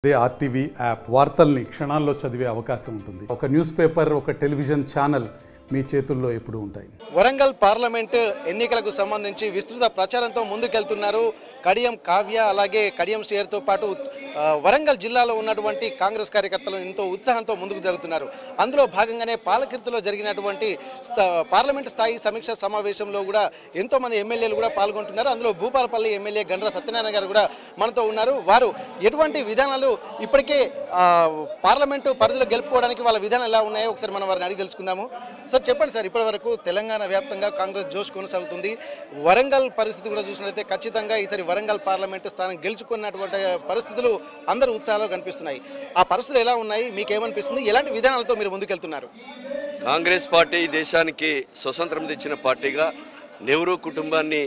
అదే RTV app వార్తల్ని క్షణాల్లో చదివే అవకాశం ఉంటుంది. ఒక న్యూస్ పేపర్, ఒక టెలివిజన్ ఛానల్ మీ చేతుల్లో ఎప్పుడూ ఉంటాయి. వరంగల్ పార్లమెంటు ఎన్నికలకు సంబంధించి విస్తృత ప్రచారంతో ముందుకెళ్తున్నారు కడియం కావ్య, అలాగే కడియం శ్రీయర్తో పాటు వరంగల్ జిల్లాలో ఉన్నటువంటి కాంగ్రెస్ కార్యకర్తలు ఎంతో ఉత్సాహంతో ముందుకు జరుగుతున్నారు. అందులో భాగంగానే పాలకుర్తిలో జరిగినటువంటి పార్లమెంటు స్థాయి సమీక్ష సమావేశంలో కూడా ఎంతోమంది ఎమ్మెల్యేలు కూడా పాల్గొంటున్నారు. అందులో భూపాలపల్లి ఎమ్మెల్యే గండ్ర సత్యనారాయణ గారు కూడా మనతో ఉన్నారు. వారు ఎటువంటి విధానాలు ఇప్పటికే పార్లమెంటు పరిధిలో గెలుపుకోవడానికి వాళ్ళ విధానం ఎలా ఉన్నాయో ఒకసారి మనం వారిని అడిగి తెలుసుకుందాము. సార్ చెప్పండి సార్, ఇప్పటి వరకు తెలంగాణ వ్యాప్తంగా కాంగ్రెస్ జోష్ కొనసాగుతుంది. వరంగల్ పరిస్థితి కూడా చూసినట్లయితే ఖచ్చితంగా ఈసారి వరంగల్ పార్లమెంటు స్థానం గెలుచుకున్నటువంటి పరిస్థితులు అందరూ ఉత్సాహాలు కనిపిస్తున్నాయి. ఆ పరిస్థితులు ఎలా ఉన్నాయి, మీకేమనిపిస్తుంది, ఎలాంటి విధానాలతో మీరు ముందుకెళ్తున్నారు? కాంగ్రెస్ పార్టీ దేశానికి స్వతంత్రం తెచ్చిన పార్టీగా నెహ్రూ కుటుంబాన్ని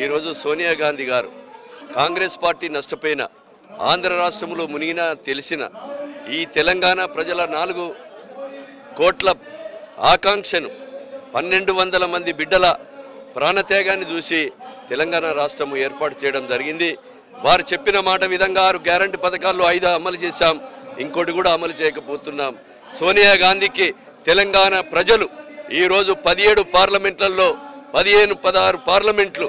ఈరోజు సోనియా గాంధీ గారు కాంగ్రెస్ పార్టీ నష్టపోయిన, ఆంధ్ర రాష్ట్రంలో మునిగిన తెలిసిన ఈ తెలంగాణ ప్రజల 4 కోట్ల ఆకాంక్షను 1200 మంది బిడ్డల ప్రాణత్యాగాన్ని చూసి తెలంగాణ రాష్ట్రం ఏర్పాటు చేయడం జరిగింది. వారు చెప్పిన మాట విధంగా 6 గ్యారంటీ పథకాల్లో 5 అమలు చేశాం, ఇంకోటి కూడా అమలు చేయకపోతున్నాం. సోనియా గాంధీకి తెలంగాణ ప్రజలు ఈరోజు 17 పార్లమెంట్లలో 15-16 పార్లమెంట్లు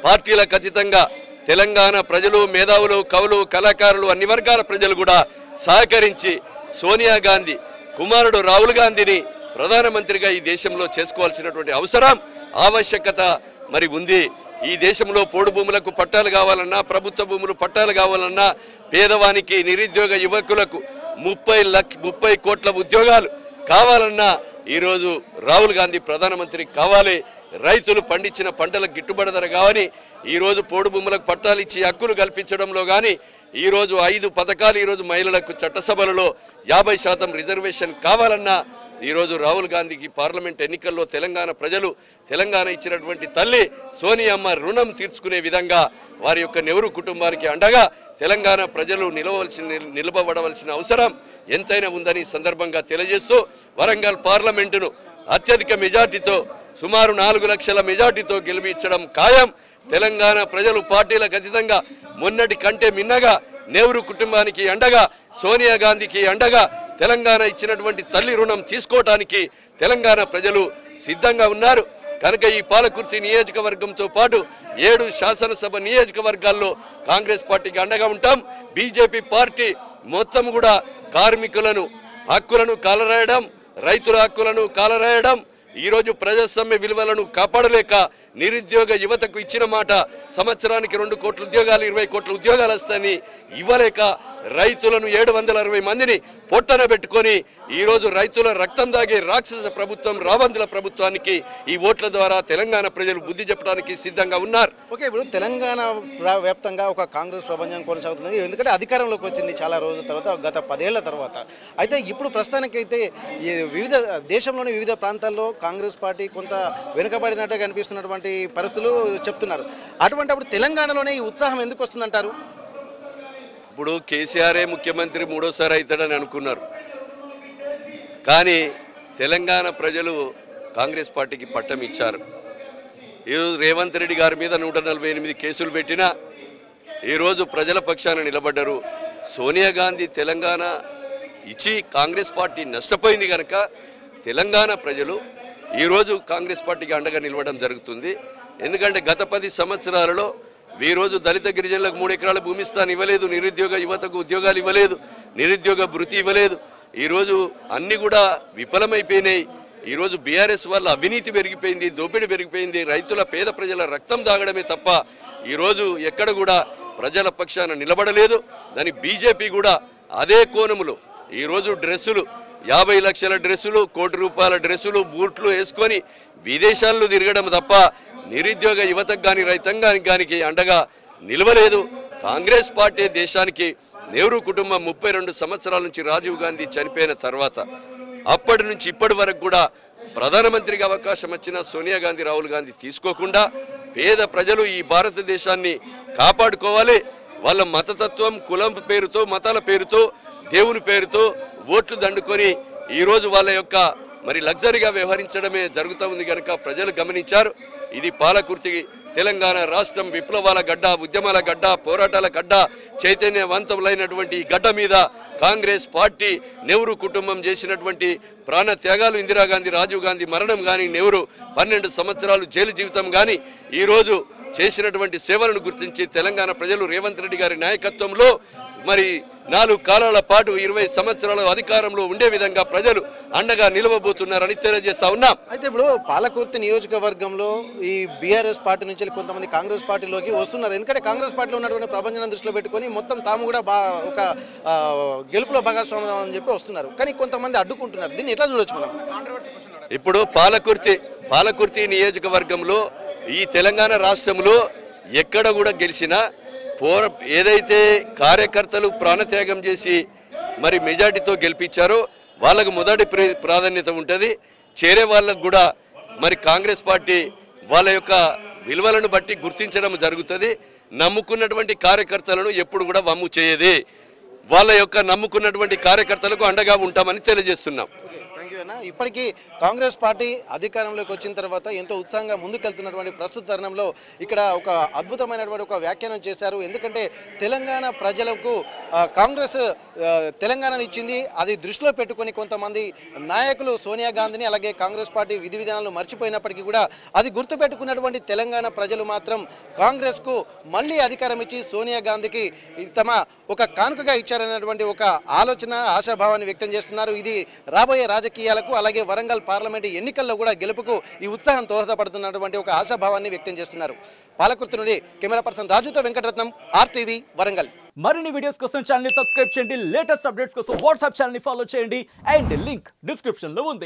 పార్టీలకు అతీతంగా తెలంగాణ ప్రజలు, మేధావులు, కవులు, కళాకారులు, అన్ని వర్గాల ప్రజలు కూడా సహకరించి సోనియా గాంధీ కుమారుడు రాహుల్ గాంధీని ప్రధానమంత్రిగా ఈ దేశంలో చేసుకోవాల్సినటువంటి అవసరం, ఆవశ్యకత మరి ఉంది. ఈ దేశంలో పోడు భూములకు పట్టాలు కావాలన్నా, ప్రభుత్వ భూములు పట్టాలు కావాలన్నా, పేదవానికి, నిరుద్యోగ యువకులకు 30 కోట్ల ఉద్యోగాలు కావాలన్నా ఈరోజు రాహుల్ గాంధీ ప్రధానమంత్రి కావాలి. రైతులు పండించిన పంటలకు గిట్టుబాటు ధర కావాలి. ఈరోజు పోడు భూములకు పట్టాలు ఇచ్చి హక్కులు కల్పించడంలో కానీ ఈరోజు 5 పథకాలు, ఈరోజు మహిళలకు చట్టసభలలో 50% రిజర్వేషన్ కావాలన్నా ఈరోజు రాహుల్ గాంధీకి పార్లమెంట్ ఎన్నికల్లో తెలంగాణ ప్రజలు, తెలంగాణ ఇచ్చినటువంటి తల్లి సోనియమ్మ రుణం తీర్చుకునే విధంగా వారి యొక్క నెహ్రూ కుటుంబానికి అండగా తెలంగాణ ప్రజలు నిలబడవలసిన అవసరం ఎంతైనా ఉందని సందర్భంగా తెలియజేస్తూ వరంగల్ పార్లమెంటును అత్యధిక మెజార్టీతో సుమారు 4 లక్షల మెజార్టీతో గెలిపించడం ఖాయం. తెలంగాణ ప్రజలు పార్టీలకు అతీతంగా మొన్నటి కంటే మిన్నగా నెహ్రూ కుటుంబానికి అండగా, సోనియా గాంధీకి అండగా తెలంగాణ ఇచ్చినటువంటి తల్లి రుణం తీసుకోవటానికి తెలంగాణ ప్రజలు సిద్ధంగా ఉన్నారు. కనుక ఈ పాలకుర్తి నియోజకవర్గంతో పాటు 7 శాసనసభ నియోజకవర్గాల్లో కాంగ్రెస్ పార్టీకి అండగా ఉంటాం. బీజేపీ పార్టీ మొత్తం కూడా కార్మికులను హక్కులను కాలరాయడం, రైతుల హక్కులను కాలరాయడం, ఈరోజు ప్రజాస్వామ్య విలువలను కాపాడలేక నిరుద్యోగ యువతకు ఇచ్చిన మాట సంవత్సరానికి 2 కోట్ల ఉద్యోగాలు, 20 కోట్ల ఉద్యోగాలు వస్తాయని ఇవ్వలేక రైతులను 760 మందిని పొట్టన పెట్టుకొని ఈరోజు రైతుల రక్తం దాగే రాక్షస ప్రభుత్వం, రాబందుల ప్రభుత్వానికి ఈ ఓట్ల ద్వారా తెలంగాణ ప్రజలు బుద్ధి చెప్పడానికి సిద్ధంగా ఉన్నారు. ఓకే, ఇప్పుడు తెలంగాణ వ్యాప్తంగా ఒక కాంగ్రెస్ ప్రపంచం కొనసాగుతుంది. ఎందుకంటే అధికారంలోకి వచ్చింది చాలా రోజుల తర్వాత, గత 10 ఏళ్ల తర్వాత. అయితే ఇప్పుడు ప్రస్తుతానికైతే దేశంలోని వివిధ ప్రాంతాల్లో కాంగ్రెస్ పార్టీ కొంత వెనుకబడినట్టుగా కనిపిస్తున్నటువంటి పరిస్థితులు చెప్తున్నారు. అప్పుడు తెలంగాణలోనే ఈ ఉత్సాహం ఎందుకు వస్తుందంటారు? ఇప్పుడు కేసీఆరే ముఖ్యమంత్రి 3వ సారి అవుతాడని అనుకున్నారు, కానీ తెలంగాణ ప్రజలు కాంగ్రెస్ పార్టీకి పట్టం ఇచ్చారు. ఈరోజు రేవంత్ రెడ్డి గారి మీద 148 కేసులు పెట్టినా ఈరోజు ప్రజల పక్షాన నిలబడ్డారు. సోనియా గాంధీ తెలంగాణ ఇచ్చి కాంగ్రెస్ పార్టీ నష్టపోయింది కనుక తెలంగాణ ప్రజలు ఈరోజు కాంగ్రెస్ పార్టీకి అండగా నిలవడం జరుగుతుంది. ఎందుకంటే గత 10 సంవత్సరాలలో ఈరోజు దళిత గిరిజనులకు 3 ఎకరాల భూమి స్థానం ఇవ్వలేదు, నిరుద్యోగ యువతకు ఉద్యోగాలు ఇవ్వలేదు, నిరుద్యోగ భృతి ఇవ్వలేదు. ఈరోజు అన్నీ కూడా విఫలమైపోయినాయి. ఈరోజు బీఆర్ఎస్ వల్ల అవినీతి పెరిగిపోయింది, దోపిడీ పెరిగిపోయింది, రైతుల పేద ప్రజల రక్తం దాగడమే తప్ప ఈరోజు ఎక్కడ కూడా ప్రజల పక్షాన నిలబడలేదు. దాని బీజేపీ కూడా అదే కోణములో ఈరోజు డ్రెస్సులు 50 లక్షల డ్రెస్సులు, 1 కోటి రూపాయల డ్రెస్సులు, బూట్లు వేసుకొని విదేశాల్లో తిరగడం తప్ప నిరుద్యోగ యువతకు కానీ రైతాంగానికి కానీ అండగా నిలవలేదు. కాంగ్రెస్ పార్టీ దేశానికి నెహ్రూ కుటుంబం 32 సంవత్సరాల నుంచి రాజీవ్ గాంధీ చనిపోయిన తర్వాత అప్పటి నుంచి ఇప్పటి వరకు కూడా ప్రధానమంత్రిగా అవకాశం వచ్చిన సోనియా గాంధీ, రాహుల్ గాంధీ తీసుకోకుండా పేద ప్రజలు ఈ భారతదేశాన్ని కాపాడుకోవాలి. వాళ్ళ మతతత్వం, కులం పేరుతో, మతాల పేరుతో, దేవుని పేరుతో ఓట్లు దండుకొని ఈరోజు వాళ్ళ యొక్క మరి లగ్జరీగా వ్యవహరించడమే జరుగుతూ ఉంది కనుక ప్రజలు గమనించారు. ఇది పాలకుర్తి తెలంగాణ రాష్ట్రం విప్లవాల గడ్డ, ఉద్యమాల గడ్డ, పోరాటాల గడ్డ, చైతన్యవంతములైనటువంటి ఈ గడ్డ మీద కాంగ్రెస్ పార్టీ నెహ్రూ కుటుంబం చేసినటువంటి ప్రాణ త్యాగాలు, ఇందిరాగాంధీ, రాజీవ్ గాంధీ మరణం కానీ, నెహ్రూ 12 సంవత్సరాలు జైలు జీవితం కానీ, ఈరోజు చేసినటువంటి సేవలను గుర్తించి తెలంగాణ ప్రజలు రేవంత్ రెడ్డి గారి నాయకత్వంలో మరి 4 కాలాల పాటు 20 సంవత్సరాల అధికారంలో ఉండే విధంగా ప్రజలు అండగా నిలవబోతున్నారని తెలియజేస్తా ఉన్నాం. అయితే ఇప్పుడు పాలకుర్తి నియోజకవర్గంలో ఈ బీఆర్ఎస్ పార్టీ నుంచి కొంతమంది కాంగ్రెస్ పార్టీలోకి వస్తున్నారు. ఎందుకంటే కాంగ్రెస్ పార్టీలో ఉన్నటువంటి ప్రభంజనం దృష్టిలో పెట్టుకొని మొత్తం తాము కూడా ఒక గెలుపులో భాగస్వామ్యం అని చెప్పి వస్తున్నారు. కానీ కొంతమంది అడ్డుకుంటున్నారు. దీన్ని ఎట్లా చూడొచ్చు మనం? ఇప్పుడు పాలకుర్తి నియోజకవర్గంలో ఈ తెలంగాణ రాష్ట్రంలో ఎక్కడ కూడా గెలిచినా ఏదైతే కార్యకర్తలు ప్రాణత్యాగం చేసి మరి మెజార్టీతో గెలిపించారో వాళ్ళకు మొదటి ప్రాధాన్యత ఉంటుంది. చేరే వాళ్ళకు కూడా మరి కాంగ్రెస్ పార్టీ వాళ్ళ యొక్క విలువలను బట్టి గుర్తించడం జరుగుతుంది. నమ్ముకున్నటువంటి కార్యకర్తలను ఎప్పుడు కూడా వమ్ము చేయది. వాళ్ళ యొక్క నమ్ముకున్నటువంటి కార్యకర్తలకు అండగా ఉంటామని తెలియజేస్తున్నాం. థ్యాంక్ యూ అన్న. ఇప్పటికీ కాంగ్రెస్ పార్టీ అధికారంలోకి వచ్చిన తర్వాత ఎంతో ఉత్సాహంగా ముందుకెళ్తున్నటువంటి ప్రస్తుత తరుణంలో ఇక్కడ ఒక అద్భుతమైనటువంటి ఒక వ్యాఖ్యానం చేశారు. ఎందుకంటే తెలంగాణ ప్రజలకు కాంగ్రెస్ తెలంగాణను ఇచ్చింది. అది దృష్టిలో పెట్టుకొని కొంతమంది నాయకులు సోనియా గాంధీని అలాగే కాంగ్రెస్ పార్టీ విధి విధానాలు మర్చిపోయినప్పటికీ కూడా అది గుర్తుపెట్టుకున్నటువంటి తెలంగాణ ప్రజలు మాత్రం కాంగ్రెస్కు మళ్ళీ అధికారం ఇచ్చి సోనియా గాంధీకి తమ ఒక కానుకగా ఇచ్చారనేటువంటి ఒక ఆలోచన, ఆశాభావాన్ని వ్యక్తం చేస్తున్నారు. ఇది రాబోయే రాజకీయాలకు అలాగే వరంగల్ పార్లమెంటు ఎన్నికల్లో కూడా గెలుపుకు ఈ ఉత్సాహం దోహదపడుతున్నటువంటి ఒక ఆశాభావాన్ని వ్యక్తం చేస్తున్నారు. పాలకుర్తి నుండి కెమెరా పర్సన్ రాజుతో వెంకటరత్నం, RTV వరంగల్. మరిన్ని వీడియోస్ కోసం ఛానల్ ని సబ్స్క్రైబ్ చేయండి. లేటెస్ట్ అప్డేట్స్ కోసం వాట్సాప్ ఛానల్ ని ఫాలో చేయండి. అండ్ లింక్ డిస్క్రిప్షన్ లో ఉంది.